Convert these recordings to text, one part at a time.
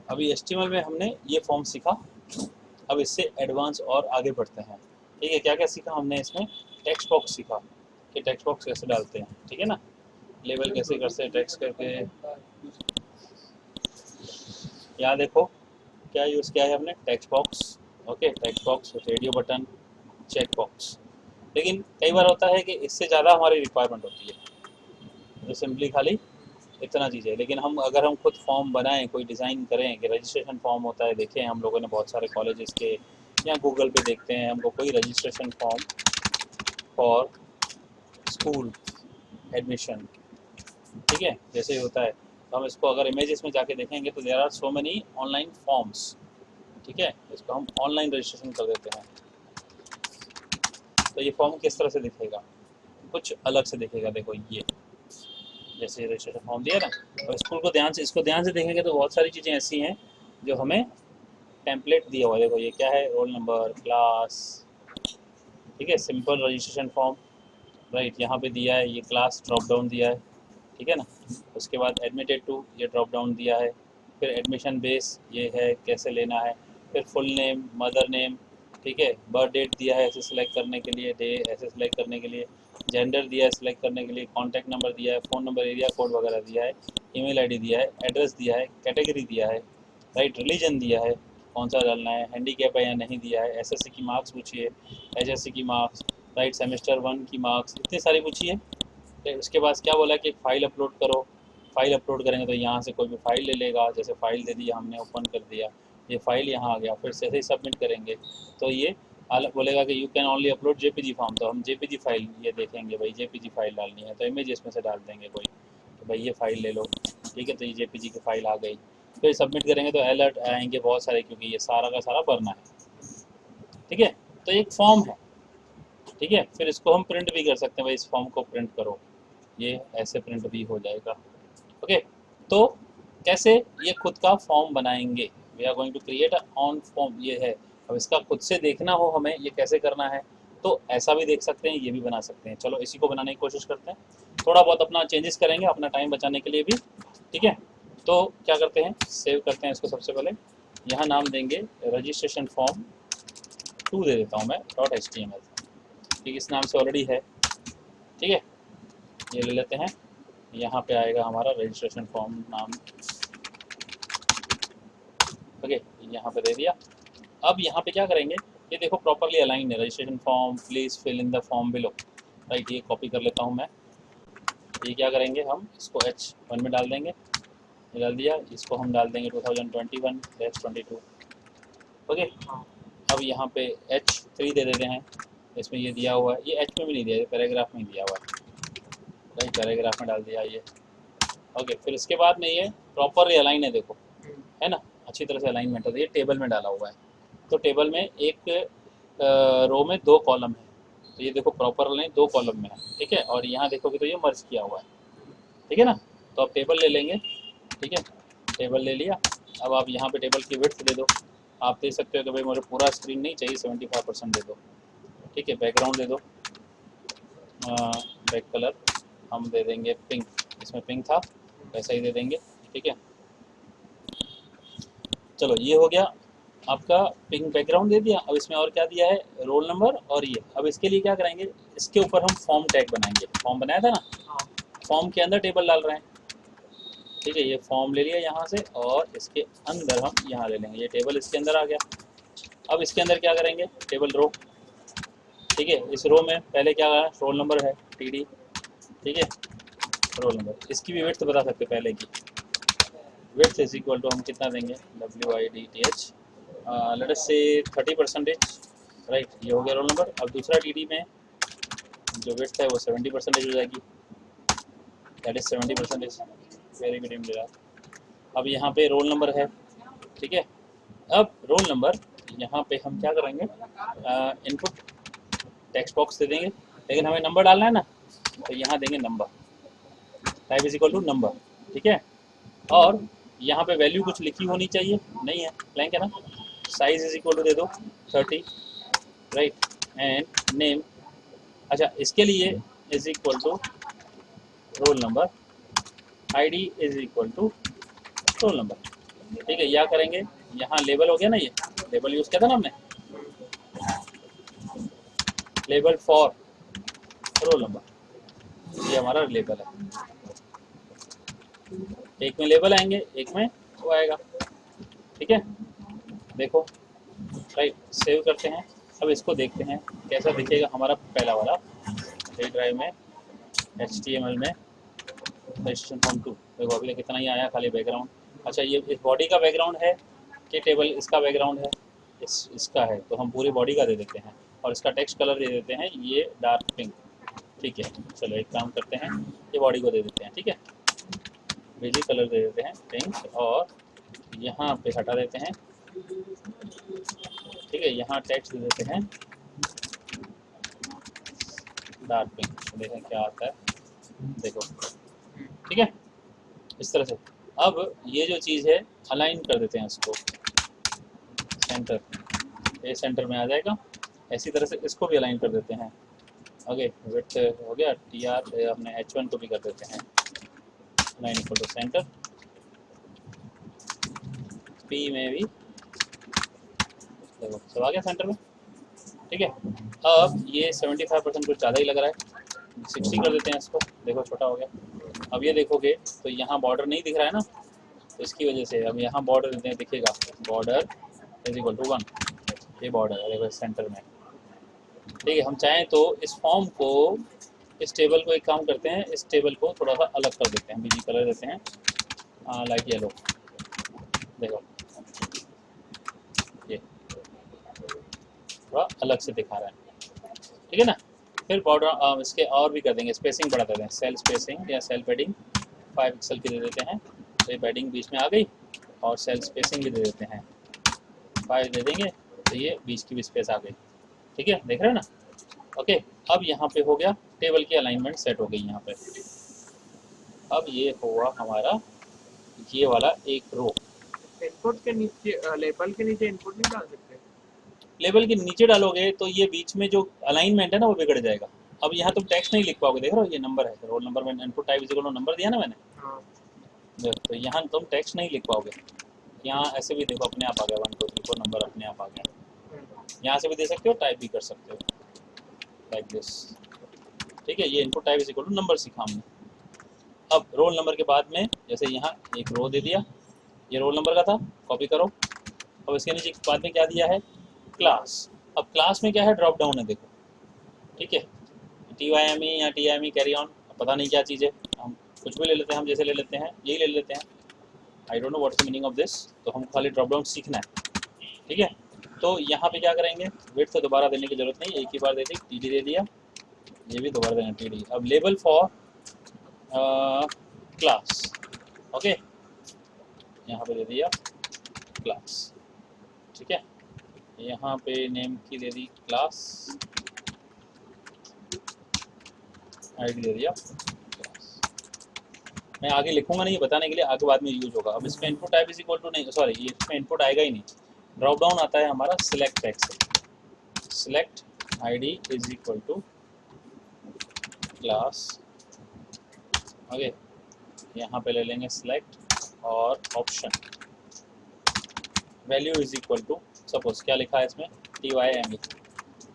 अभी HTML में हमने ये फॉर्म सीखा, अब इससे एडवांस और आगे बढ़ते हैं। ठीक है, क्या क्या सीखा हमने इसमें? टेक्स्ट बॉक्स सीखा कि टेक्स्ट बॉक्स कैसे डालते हैं, ठीक है ना, लेबल कैसे करते हैं टेक्स्ट करके। यहाँ देखो क्या यूज़ किया है हमने, text box, okay, text box, radio button, check box. लेकिन कई बार होता है कि इससे ज़्यादा हमारी रिक्वायरमेंट होती है, तो सिंपली खाली इतना चीज़ है। लेकिन हम अगर हम खुद फॉर्म बनाएं, कोई डिज़ाइन करें, कि रजिस्ट्रेशन फॉर्म होता है, देखें हम लोगों ने बहुत सारे कॉलेजेस के, या गूगल पे देखते हैं हमको कोई registration form for school admission, ठीक है, जैसे ही होता है, तो हम इसको अगर इमेजेस में जाके देखेंगे तो there are so many online forms, ठीक है, इसको हम ऑनलाइन रजिस्ट्रेशन कर देते हैं। तो ये फॉर्म किस तरह से दिखेगा? कुछ अलग से दिखेगा। देखो ये जैसे रजिस्ट्रेशन फॉर्म दिया ना, और स्कूल को ध्यान से, इसको ध्यान से देखेंगे तो बहुत सारी चीज़ें ऐसी हैं जो हमें टेम्पलेट दिया हुआ है। देखो ये क्या है, रोल नंबर, क्लास, ठीक है, सिंपल रजिस्ट्रेशन फॉर्म, राइट, यहाँ पे दिया है, ये क्लास ड्रॉप डाउन दिया है, ठीक है ना। उसके बाद एडमिटेड टू, ये ड्रॉप डाउन दिया है। फिर एडमिशन बेस ये है, कैसे लेना है। फिर फुल नेम, मदर नेम, ठीक है, बर्थ डेट दिया है ऐसे सेलेक्ट करने के लिए, डे ऐसे सेलेक्ट करने के लिए, जेंडर दिया है सेलेक्ट करने के लिए, कॉन्टैक्ट नंबर दिया है, फ़ोन नंबर, एरिया कोड वगैरह दिया है, ईमेल आईडी दिया है, एड्रेस दिया है, कैटेगरी दिया है, राइट, रिलीजन दिया है, कौन सा डालना है, हैंडीकैप है या नहीं दिया है, एसएससी की मार्क्स पूछी है, एचएससी की मार्क्स, राइट, सेमेस्टर 1 की मार्क्स, इतनी सारी पूछी है। फिर उसके बाद क्या बोला कि फाइल अपलोड करो। फाइल अपलोड करेंगे तो यहाँ से कोई भी फाइल ले लेगा, जैसे फाइल दे दिया हमने, ओपन कर दिया, ये फाइल यहाँ आ गया। फिर से ही सबमिट करेंगे तो ये बोलेगा कि you can only upload JPG form, तो हम जेपीजी फाइल ये देखेंगे, भाई जेपीजी फाइल डालनी है तो इमेज इसमें से डाल देंगे कोई, तो भाई ये फाइल ले लो, ठीक है, तो ये जेपीजी की फाइल आ गई। फिर सबमिट करेंगे तो अलर्ट आएंगे बहुत सारे, क्योंकि ये सारा का सारा भरना है, ठीक है। तो एक फॉर्म है, ठीक है। फिर इसको हम प्रिंट भी कर सकते हैं, भाई इस फॉर्म को प्रिंट करो, ये ऐसे प्रिंट भी हो जाएगा, ओके। तो कैसे ये खुद का फॉर्म बनाएंगे, we are going to create a own form, ये है। अब इसका खुद से देखना हो हमें ये कैसे करना है, तो ऐसा भी देख सकते हैं, ये भी बना सकते हैं। चलो इसी को बनाने की कोशिश करते हैं, थोड़ा बहुत अपना चेंजेस करेंगे अपना टाइम बचाने के लिए भी, ठीक है। तो क्या करते हैं, सेव करते हैं इसको। सबसे पहले यहाँ नाम देंगे रजिस्ट्रेशन फॉर्म 2 दे देता हूँ मैं, .html, ठीक, इस नाम से ऑलरेडी है, ठीक है, ये ले लेते हैं। यहाँ पे आएगा हमारा रजिस्ट्रेशन फॉर्म नाम, ओके, यहाँ पे दे दिया। अब यहाँ पे क्या करेंगे, ये देखो प्रॉपरली अलाइन है, registration form, please fill in the form below, right, ये कॉपी कर लेता हूँ मैं। ये क्या करेंगे, हम इसको H1 में डाल देंगे, ये डाल दिया, इसको हम डाल देंगे 2021-22, ओके। अब यहाँ पे H3 दे देते हैं, इसमें ये दिया हुआ है, ये H में भी नहीं दिया, ये पैराग्राफ में दिया हुआ है, राइट, पैराग्राफ में डाल दिया ये, ओके। फिर इसके बाद में ये प्रॉपर अलाइन है, देखो, है ना, अच्छी तरह से अलाइनमेंट है। तो ये टेबल में डाला हुआ है, तो टेबल में एक रो में 2 कॉलम है, तो ये देखो प्रॉपर अलाइन 2 कॉलम में है, ठीक है। और यहाँ देखोगे तो ये मर्ज किया हुआ है, ठीक है ना। तो अब टेबल ले लेंगे, ठीक है, टेबल ले लिया। अब आप यहाँ पे टेबल की विड्थ दे दो, आप दे सकते हो कि भाई मुझे पूरा स्क्रीन नहीं चाहिए, 75% दे दो, ठीक है। बैकग्राउंड दे दो, बैक कलर हम दे देंगे पिंक, इसमें पिंक था वैसा ही दे देंगे, ठीक है। चलो ये हो गया आपका, पिंक बैकग्राउंड दे दिया। अब इसमें और क्या दिया है, रोल नंबर और ये। अब इसके लिए क्या करेंगे, इसके ऊपर हम फॉर्म टैग बनाएंगे, फॉर्म बनाया था ना, फॉर्म के अंदर टेबल डाल रहे हैं, ठीक है। ये फॉर्म ले लिया यहाँ से, और इसके अंदर हम यहाँ ले लेंगे, ये टेबल इसके अंदर आ गया। अब इसके अंदर क्या करेंगे, टेबल रो, ठीक है। इस रो में पहले क्या है, रोल नंबर है TD, ठीक है, रोल नंबर। इसकी भी विड्थ बता सकते पहले की, विड्थ इज इक्वल टू हम कितना देंगे, WIDTH, लेट अस से 30%, राइट, ये हो गया रोल नंबर। अब दूसरा TD में जो विड्थ है वो 70% हो जाएगी, that is 70%, very good India. अब यहाँ पे रोल नंबर है, ठीक है। अब रोल नंबर यहाँ पे हम क्या करेंगे, इनपुट टेक्स्ट बॉक्स दे देंगे, लेकिन हमें नंबर डालना है ना, तो यहाँ देंगे number, type is equal to number, ठीक है। और यहाँ पे वैल्यू कुछ लिखी होनी चाहिए, नहीं है, ब्लैंक है ना। साइज इज इक्वल टू दे दो 30, राइट, एंड नेम, अच्छा, इसके लिए is equal to roll number, ID is equal to roll number, ठीक है, या करेंगे यहाँ लेबल हो गया ना, ये लेबल यूज़ किया था ना हमने, लेबल फॉर रोल नंबर, ये हमारा लेबल है। एक में लेबल आएंगे, एक में वो आएगा। ठीक है, देखो राइट, सेव करते हैं। अब इसको देखते हैं कैसा दिखेगा हमारा पहला वाला ए ड्राइव में HTML में रजिस्ट्रेशन फॉर्म 2। देखो अभी कितना ही आया खाली बैकग्राउंड। अच्छा, ये इस बॉडी का बैकग्राउंड है कि टेबल इसका बैकग्राउंड है? इसका है, तो हम पूरी बॉडी का दे देते हैं और इसका टेक्स्ट कलर दे देते हैं ये डार्क पिंक। ठीक है, चलो एक काम करते हैं, ये बॉडी को दे देते हैं। ठीक है, बेसिक कलर दे देते हैं पिंक और यहाँ पे हटा देते हैं। ठीक है, यहाँ टेक्स्ट दे देते हैं डार्क पिंक, देखें क्या आता है, देखो। ठीक है, इस तरह से। अब ये जो चीज़ है अलाइन कर देते हैं इसको सेंटर, ये सेंटर में आ जाएगा। ऐसी तरह से इसको भी अलाइन कर देते हैं। ओके, विड्थ हो गया, TR अपने H1 को भी कर देते हैं line equal to centre, P में भी देखो सब आ गया सेंटर में। ठीक है, अब ये 75% कुछ ज़्यादा ही लग रहा है, 60 कर देते हैं इसको, देखो छोटा हो गया। अब ये देखोगे तो यहाँ बॉर्डर नहीं दिख रहा है ना, तो इसकी वजह से अब यहाँ बॉर्डर देते हैं, दिखेगा बॉर्डर इज इक्वल टू 1, ये बॉर्डर है देखो सेंटर में। ठीक है, हम चाहें तो इस फॉर्म को, इस टेबल को एक काम करते हैं, इस टेबल को थोड़ा सा अलग कर देते हैं, बीजी कलर देते हैं लाइक येलो, देखो ये थोड़ा अलग से दिखा रहा है। ठीक है ना, फिर बॉर्डर इसके और भी कर देंगे, स्पेसिंग बढ़ा देते हैं, सेल स्पेसिंग या सेल पैडिंग 5 पिक्सल की दे देते हैं, तो ये पैडिंग बीच में आ गई, और सेल स्पेसिंग भी दे देते हैं 5 दे देंगे, तो ये बीच की भी स्पेस आ गई। ठीक है, देख रहे हैं ना। ओके, अब यहाँ पे हो गया, टेबल की अलाइनमेंट सेट हो गई यहाँ पे। अब ये हुआ हमारा ये वाला एक रो। इनपुट के नीचे, लेबल के नीचे इनपुट नहीं डाल सकते? लेबल के नीचे डालोगे तो ये बीच में जो अलाइनमेंट है ना वो बिगड़ जाएगा। अब यहाँ तुम टेक्स्ट नहीं लिख पाओगे, देख रहे हो ये नंबर है, रोल नंबर में input type is equal to number दिया ना मैंने, हाँ। तो यहाँ तुम टेक्स्ट नहीं लिख पाओगे। यहाँ ऐसे भी देखो अपने आप आ गया 1 2 3 4 नंबर अपने आप आ गया। यहाँ से भी दे सकते हो, टाइप भी कर सकते हो लाइक दिस। ठीक है, ये input type is equal to number सीखा हमने। अब रोल नंबर के बाद में जैसे यहाँ एक रो दे दिया, ये रोल नंबर का था, कॉपी करो। अब इसके नीचे बाद में क्या दिया है, क्लास। अब क्लास में क्या है, ड्रॉप डाउन है देखो। ठीक है, TYME या TIME कैरी ऑन, पता नहीं क्या चीज़ है, हम कुछ भी ले लेते हैं, हम जैसे ले लेते हैं यही ले लेते हैं, I don't know what's the meaning of this, तो हम खाली ड्रॉप डाउन सीखना है। ठीक है, तो यहाँ पे क्या करेंगे, विड्थ तो दोबारा देने की जरूरत नहीं, एक ही बार दे दी, TD दे दिया, ये भी दोबारा देना TD। अब लेबल फॉर क्लास, ओके, यहाँ पे दे दिया क्लास। ठीक है, यहाँ पे नेम की दे दी क्लास, आईडी दे दिया क्लास। मैं आगे लिखूंगा नहीं बताने के लिए, आगे बाद में यूज होगा। अब इसमें input type is equal to नहीं, सॉरी ये इसमें इनपुट आएगा ही नहीं, ड्रॉप डाउन आता है हमारा सिलेक्ट टेक्स्ट से, select ID is equal to class. Okay, यहाँ पे ले लेंगे सिलेक्ट और option, value is equal to suppose क्या लिखा है इसमें TYME,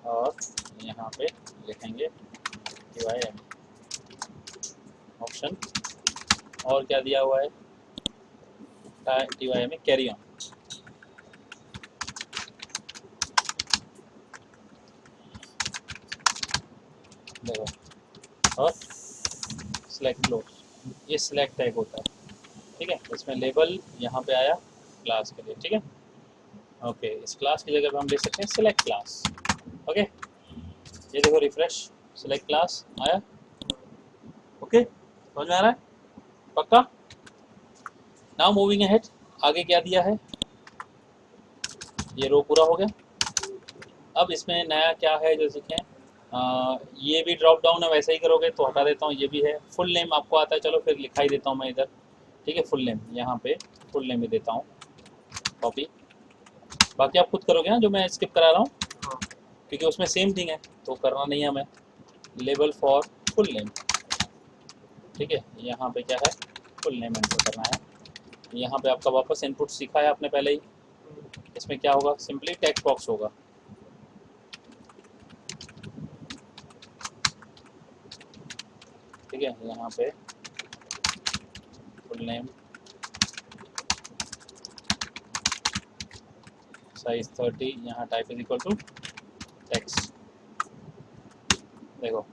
और यहाँ पे लिखेंगे TYME ऑप्शन, और क्या दिया हुआ है TYME कैरी ऑन। देखो, और सिलेक्ट क्लोज, ये सिलेक्ट टैग होता है। ठीक है, इसमें लेबल यहाँ पे आया क्लास के लिए। ठीक है, ओके, इस क्लास की जगह पे हम ले सकते हैं सिलेक्ट क्लास। ओके, ये देखो रिफ्रेश, सिलेक्ट क्लास आया। ओके, समझ में आ रहा है पक्का। नाउ मूविंग अहेड, आगे क्या दिया है, ये रो पूरा हो गया। अब इसमें नया क्या है जो सीखें, ये भी ड्रॉप डाउन है, वैसे ही करोगे तो हटा देता हूँ, ये भी है। फुल नेम आपको आता है, चलो फिर लिखा ही देता हूँ मैं इधर। ठीक है, फुल नेम, यहाँ पे फुल नेम ही देता हूँ, कॉपी। बाकी आप खुद करोगे ना, जो मैं स्किप करा रहा हूँ, क्योंकि उसमें सेम थिंग है तो करना नहीं है हमें। लेबल फॉर फुल नेम, ठीक है, यहाँ पे क्या है, फुल नेम एंटर करना है। यहाँ पे आपका वापस इनपुट सीखा है आपने पहले ही। इसमें क्या होगा, सिंपली टेक्स्ट बॉक्स होगा, ठीक है। यहाँ पे फुल नेम, साइज 30, यहाँ type is equal to text. देखो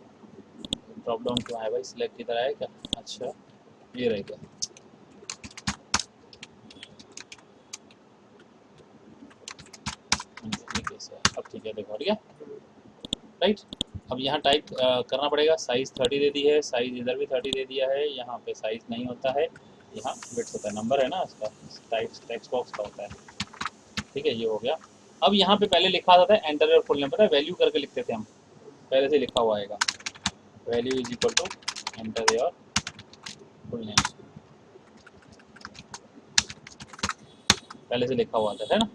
ड्रॉप डाउन क्यों आया भाई, सिलेक्ट की तरह है क्या, अच्छा ये रह गया। अब ठीक है, देखो ठीक है, राइट। अब यहाँ टाइप करना पड़ेगा, साइज 30 दे दी है, साइज इधर भी 30 दे दिया है, यहाँ पे साइज नहीं होता है, यहाँ बिट्स होता है, नंबर है ना इसका, टाइप टेक्स्ट बॉक्स का होता है, ठीक है। ये हो गया। अब यहाँ पे पहले लिखा आता है एंटर योर फुल नेम, पता है वैल्यू करके लिखते थे हम, पहले से लिखा हुआ आएगा, value is equal to enter your full name, पहले से लिखा हुआ आता है ना।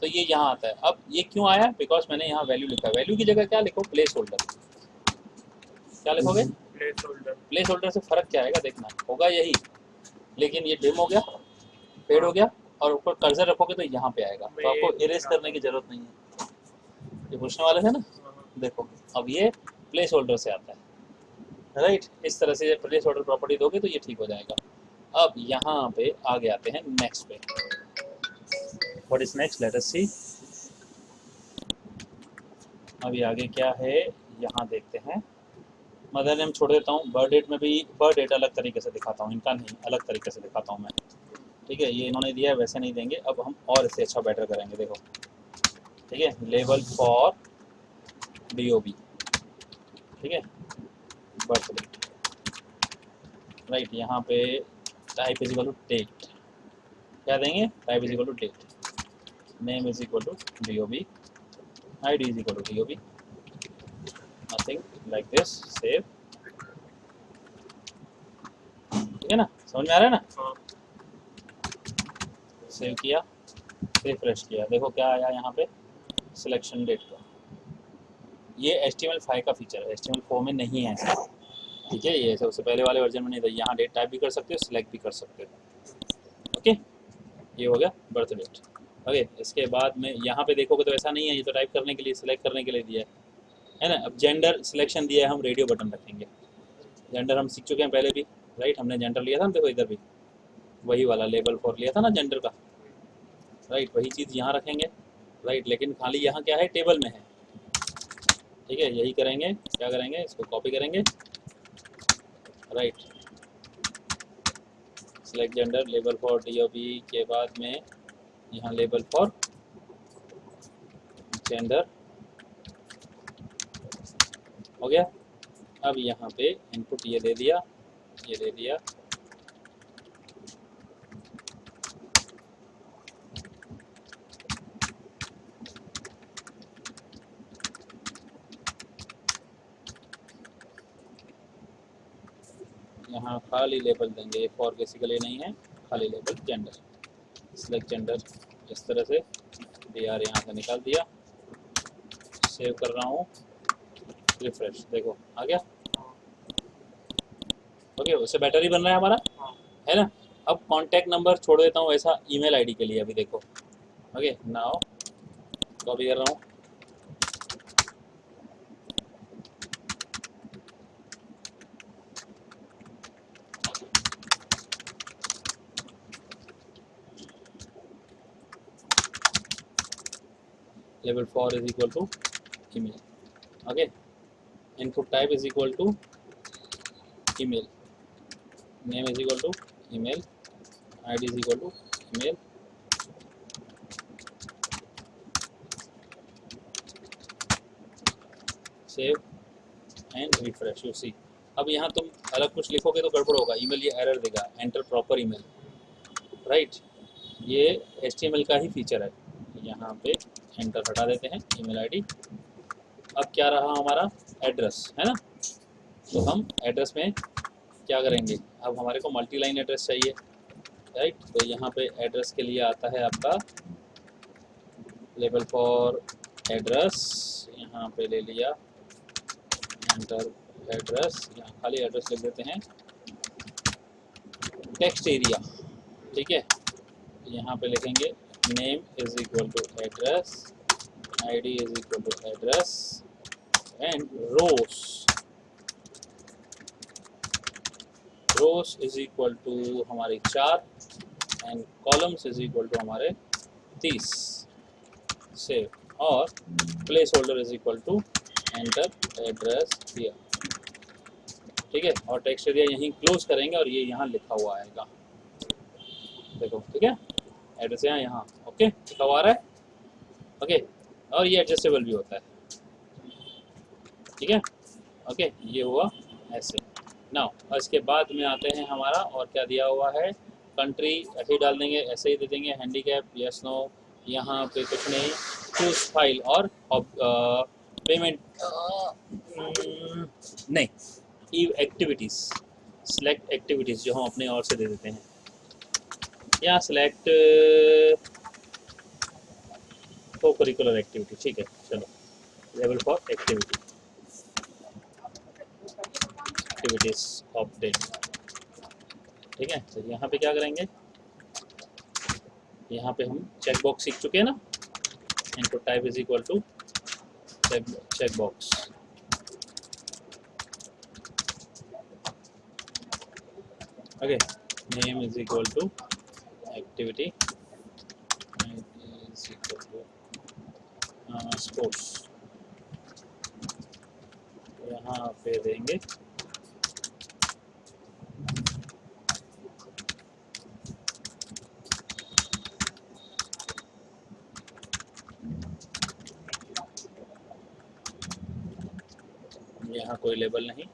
तो ये यहाँ आता है। अब ये क्यों आया, बिकॉज मैंने यहाँ वैल्यू लिखा है, वैल्यू की जगह क्या लिखो, प्लेस होल्डर। क्या लिखोगे, प्लेस होल्डर से फर्क क्या आएगा, देखना होगा यही, लेकिन ये डिम हो गया, फेड हो गया, और ऊपर कर्सर रखोगे तो यहाँ पे आएगा, तो आपको इरेज करने की जरूरत नहीं है। ये पूछने वाले थे ना, देखो अब ये प्लेस होल्डर से आता है, राइट। इस तरह से प्लेस होल्डर प्रॉपर्टी दोगे तो ये ठीक हो जाएगा। अब यहाँ पे आगे आते हैं नेक्स्ट पे, what is next, let us see. अभी आगे क्या है, यहाँ देखते हैं। मदर नेम छोड़ देता हूँ, बर्थ डेट में भी बर्थ डेट अलग तरीके से दिखाता हूँ, इनका नहीं, अलग तरीके से दिखाता हूँ मैं, ठीक है। ये इन्होंने दिया है वैसे नहीं देंगे, अब हम और इससे अच्छा बेटर करेंगे, देखो ठीक है। लेबल फॉर DOB, ठीक है, बर्थ डेट, राइट। यहाँ पे type is equal to date, क्या देंगे, type is equal to date, name is equal to DOB, ID is equal to DOB, nothing like this, save, ठीक है ना, समझ में आ रहा है ना। सेव किया, रिफ्रेश किया, देखो क्या आया यहाँ पे, सिलेक्शन डेट का। ये HTML5 का फीचर है, HTML4 में नहीं है, ठीक है। ये सबसे पहले वाले वर्जन में नहीं था, यहाँ डेट टाइप भी कर सकते हो, सिलेक्ट भी कर सकते हो, ओके। ये हो गया बर्थ डेट, ओके। इसके बाद में यहाँ पे देखोगे तो ऐसा नहीं है, ये तो टाइप करने के लिए, सिलेक्ट करने के लिए दिया है ना। अब जेंडर सिलेक्शन दिया है, हम रेडियो बटन रखेंगे, जेंडर हम सीख चुके हैं पहले भी, राइट। हमने जेंडर लिया था ना, देखो इधर भी वही वाला लेबल फॉर लिया था ना जेंडर का, राइट। वही चीज़ यहाँ रखेंगे, राइट। लेकिन खाली यहाँ क्या है, टेबल में है, ठीक है। यही करेंगे, क्या करेंगे, इसको कॉपी करेंगे, right. Select gender, label for DOB के बाद में यहाँ लेबल फॉर जेंडर हो गया। अब यहाँ पे इनपुट ये दे दिया, ये दे दिया, यहाँ खाली लेबल देंगे, ये फॉर किसी के लिए नहीं है, खाली लेबल जेंडर, सिलेक्ट जेंडर, इस तरह से BR यहाँ से निकाल दिया, सेव कर रहा हूँ, रिफ्रेश, देखो आ गया, ओके। उससे बेटर ही बन रहा है हमारा, है ना। अब कॉन्टैक्ट नंबर छोड़ देता हूँ ऐसा ईमेल ID के लिए, अभी देखो, ओके। नाउ कॉपी कर रहा हूँ, label for is equal to email, okay. Input type is equal to email, name is equal to email, ID is equal to email, save and refresh, you see. अब यहाँ तुम अलग कुछ लिखोगे तो गड़बड़ होगा, ईमेल ये एरर देगा, एंटर प्रॉपर ईमेल, राइट। ये HTML का ही फीचर है, यहाँ पे एंटर हटा देते हैं, ईमेल ID। अब क्या रहा हमारा, एड्रेस, है ना। तो हम एड्रेस में क्या करेंगे, अब हमारे को मल्टी लाइन एड्रेस चाहिए, राइट। तो यहाँ पे एड्रेस के लिए आता है आपका लेबल फॉर एड्रेस, यहाँ पे ले लिया एंटर एड्रेस, यहाँ खाली एड्रेस लिख देते हैं, टेक्स्ट एरिया, ठीक है। यहाँ पे लिखेंगे name is equal to address, ID is equal to address and rows is equal to हमारी 4 and columns is equal to हमारे 30 सेव, और placeholder is equal to enter address here, ठीक है। और टेक्स्ट एरिया यहीं close करेंगे और ये यहाँ लिखा हुआ आएगा, देखो, ठीक है। एड्रेस यहाँ ओके लिखा हुआ आ रहा है, ओके। और ये एडजस्टेबल भी होता है, ठीक है, ओके। ये हुआ ऐसे नाउ। और इसके बाद में आते हैं हमारा और क्या दिया हुआ है, कंट्री ऐसे ही डाल देंगे, ऐसे ही दे देंगे, हैंडीकैप यस नो, यहाँ पे कुछ नहीं, चूज फाइल और पेमेंट नहीं, एक्टिविटीज़, सेलेक्ट एक्टिविटीज़ जो हम अपने और से दे देते हैं, या सेलेक्ट को करिकुलर एक्टिविटी, ठीक है। चलो लेवल फॉर एक्टिविटीज़ अपडेट, ठीक है। तो यहाँ पे क्या करेंगे, यहाँ पे हम चेक बॉक्स सीख चुके हैं ना, input type is equal to check box, okay. Name is equal to activity is equal to sports, यहाँ पे देंगे यहाँ कोई लेबल नहीं,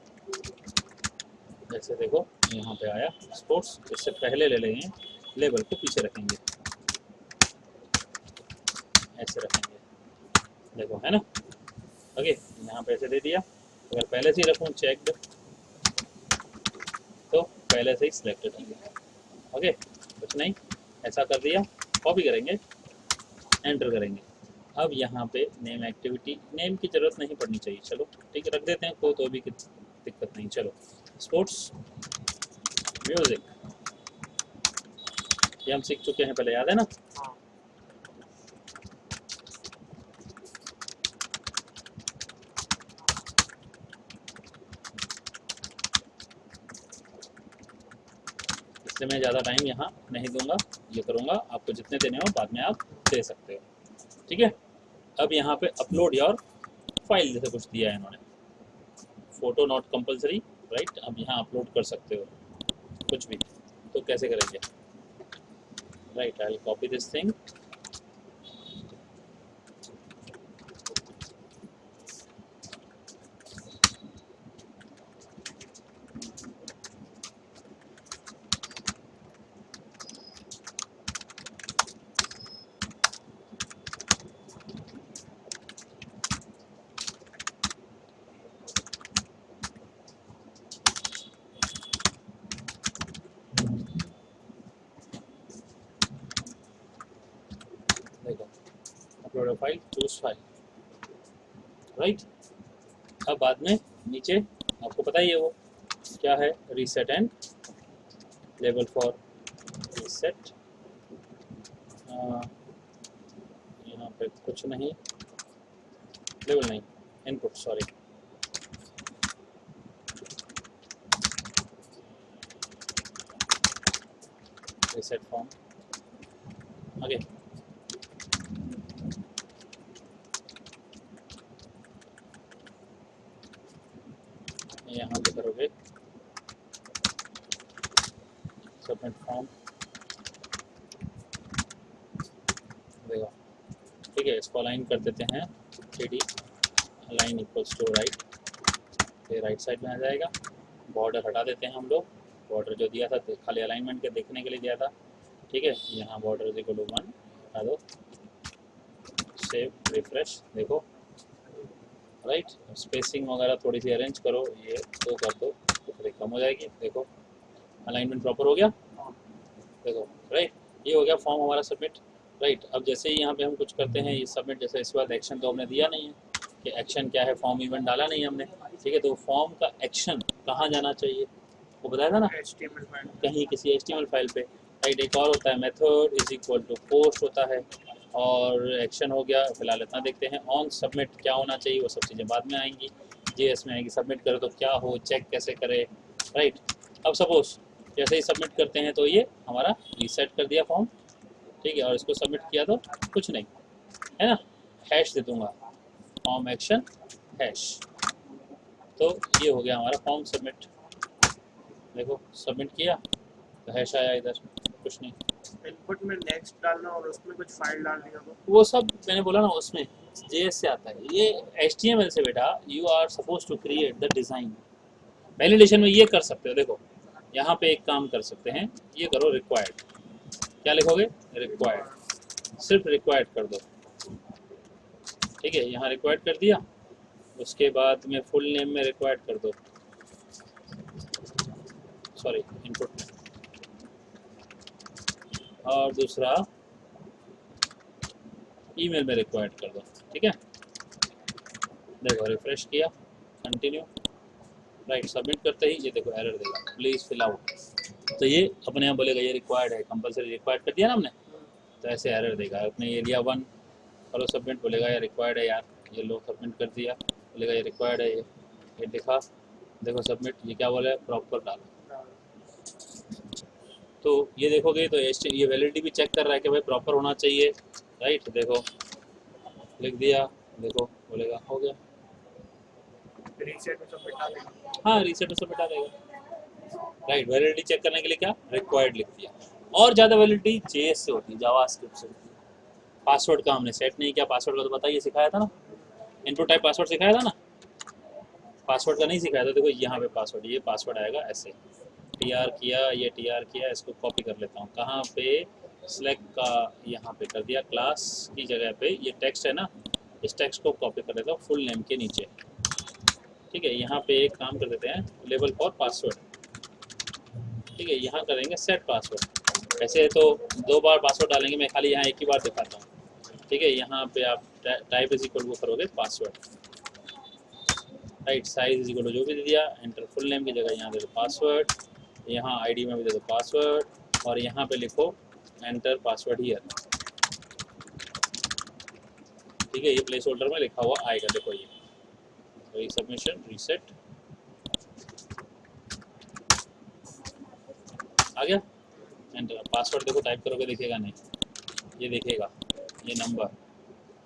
जैसे देखो यहाँ पे आया स्पोर्ट्स, इससे पहले ले लेंगे, लेबल को पीछे रखेंगे, ऐसे रखेंगे, देखो है ना, ओके। यहाँ पे ऐसे दे दिया, अगर पहले से ही रखूँ चेक्ड तो पहले से ही सिलेक्टेड होंगे, ओके। कुछ नहीं, ऐसा कर दिया, कॉपी करेंगे, एंटर करेंगे। अब यहाँ पे नेम एक्टिविटी, नेम की ज़रूरत नहीं पड़नी चाहिए, चलो ठीक है, रख देते हैं, कोई तो भी दिक्कत नहीं। चलो स्पोर्ट्स म्यूज़िक, ये हम सीख चुके हैं पहले, याद है ना। हाँ। इसलिए मैं ज़्यादा टाइम यहाँ नहीं दूंगा, ये करूँगा, आपको जितने देने हो बाद में आप दे सकते हो, ठीक है। अब यहाँ पे अपलोड योर फाइल जैसे कुछ दिया है इन्होंने, फोटो नॉट कंपलसरी, राइट। अब यहाँ अपलोड कर सकते हो कुछ भी, तो कैसे करेंगे, right. I will copy this thing, देखो upload file, choose file, right. अब बाद में नीचे आपको पता ही है वो क्या है, reset and label for reset, यहाँ पे कुछ नहीं, लेबल नहीं, input sorry, reset form, okay. यहाँ पे करोगे सबमिट फॉर्म, देखो, ठीक है। इसको अलाइन कर देते हैं, 3D align equals to right, ये राइट साइड में आ जाएगा। बॉर्डर हटा देते हैं हम लोग, बॉर्डर जो दिया था खाली अलाइनमेंट के देखने के लिए दिया था, ठीक है। यहाँ बॉर्डर इज इक्वल टू 1 हटा दो, सेव, रिफ्रेश, देखो, राइट। स्पेसिंग वगैरह थोड़ी सी अरेंज करो, ये तो कर दो तो थोड़ी कम हो जाएगी, देखो अलाइनमेंट प्रॉपर हो गया, देखो, राइट। ये हो गया फॉर्म हमारा सबमिट, राइट। अब जैसे ही यहाँ पे हम कुछ करते हैं ये सबमिट, जैसे इस बार एक्शन तो हमने दिया नहीं है कि एक्शन क्या है, फॉर्म इवेंट डाला नहीं हमने, ठीक है। तो फॉर्म का एक्शन कहाँ जाना चाहिए वो बताया था ना, HTML फाइल, कहीं किसी HTML फाइल पे, राइट। एक और होता है method is equal to post होता है, और एक्शन हो गया। फिलहाल इतना देखते हैं। ऑन सबमिट क्या होना चाहिए, वो सब चीज़ें बाद में आएंगी, जेएस में आएंगी। सबमिट करो तो क्या हो, चेक कैसे करें, राइट। अब सपोज जैसे ही सबमिट करते हैं तो ये हमारा रीसेट कर दिया फॉर्म, ठीक है, और इसको सबमिट किया तो कुछ नहीं, है ना। हैश दे दूंगा, फॉर्म एक्शन हैश, तो ये हो गया हमारा फॉर्म सबमिट। देखो सबमिट किया तो हैश आया, इधर कुछ नहीं। इनपुट में नेक्स्ट डालना और उसमें कुछ फाइल डालनी होगा। वो सब मैंने बोला ना, उसमें जेएस से आता है। ये HTML से बेटा you are suppose to create the design. Validation में ये कर सकते हो। देखो यहाँ पे एक काम कर सकते हैं, ये करो रिक्वायर्ड। क्या लिखोगे, रिक्वायर्ड, सिर्फ रिक्वायर्ड कर दो, ठीक है। यहाँ रिक्वायर्ड कर दिया, उसके बाद में फुल नेम में रिक्वायर्ड कर दो, सॉरी इनपुट में, और दूसरा ईमेल में रिक्वायर्ड कर दो, ठीक है। देखो रिफ्रेश किया, कंटिन्यू, राइट। सबमिट करते ही ये देखो एरर देगा, प्लीज़ फिल आउट। तो ये अपने आप बोलेगा ये रिक्वायर्ड है, कंपलसरी रिक्वायर्ड कर दिया ना हमने, तो ऐसे एरर देगा। अपने ये लिया 1, करो सबमिट, बोलेगा ये रिक्वायर्ड है यार, ये लो सबमिट कर दिया, बोलेगा ये रिक्वायर्ड है, ये दिखा, देखो सबमिट, ये क्या बोला है, प्रॉपर डालो। तो ये देखोगे तो ये वैलिडिटी भी चेक कर रहा है कि भाई प्रॉपर होना चाहिए, राइट। देखो लिख दिया, देखो बोलेगा हो गया, रीसेट में सबमिट डालेंगे। हाँ रीसेट में सबमिट आ जाएगा, राइट। वैलिडिटी चेक करने के लिए क्या रिक्वायर्ड लिख दिया। और ज़्यादा वैलिडिटी जेएस से होती है, जावास्क्रिप्ट से होती है। पासवर्ड का हमने सेट नहीं किया, पासवर्ड का तो बताइए सिखाया था ना, इनपुट टाइप पासवर्ड सिखाया था ना, पासवर्ड का नहीं सिखाया था। देखो यहाँ पे पासवर्ड, ये पासवर्ड आएगा ऐसे, टीआर किया, ये टीआर किया, इसको कॉपी कर लेता हूँ कहाँ पे, सिलेक्ट का यहाँ पे कर दिया, क्लास की जगह पे ये टेक्स्ट है ना, इस टेक्स्ट को कॉपी कर लेता हूँ फुल नेम के नीचे, ठीक है। यहाँ पे एक काम कर देते हैं, लेबल फॉर पासवर्ड, ठीक है। यहाँ करेंगे सेट पासवर्ड। ऐसे तो 2 बार पासवर्ड डालेंगे, मैं खाली यहाँ एक ही बार दिखाता हूँ, ठीक है। यहाँ पे आप टाइप इज इक्वल वो करोगे password, right. Size is equal जो भी दे दिया, एंटर फुल नेम की जगह यहाँ दे दो पासवर्ड, यहाँ आईडी में भी दे दो पासवर्ड, और यहाँ पे लिखो एंटर पासवर्ड हियर, ठीक है। ये प्लेस होल्डर में लिखा हुआ आएगा, देखो ये वही सबमिशन रीसेट आ गया। एंटर पासवर्ड देखो टाइप करोगे दिखेगा नहीं, ये दिखेगा ये नंबर,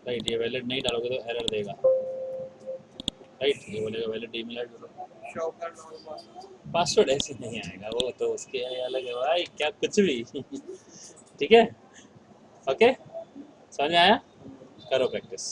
राइट। ये वैलिड नहीं डालोगे तो एरर देगा, राइट। ये बोलेगा वैलिड ईमेल आईडी दो, शो करना होगा। पासवर्ड ऐसे नहीं आएगा, वो तो उसके अलग है भाई, क्या कुछ भी ठीक है, ओके। समझ में आया, करो प्रैक्टिस।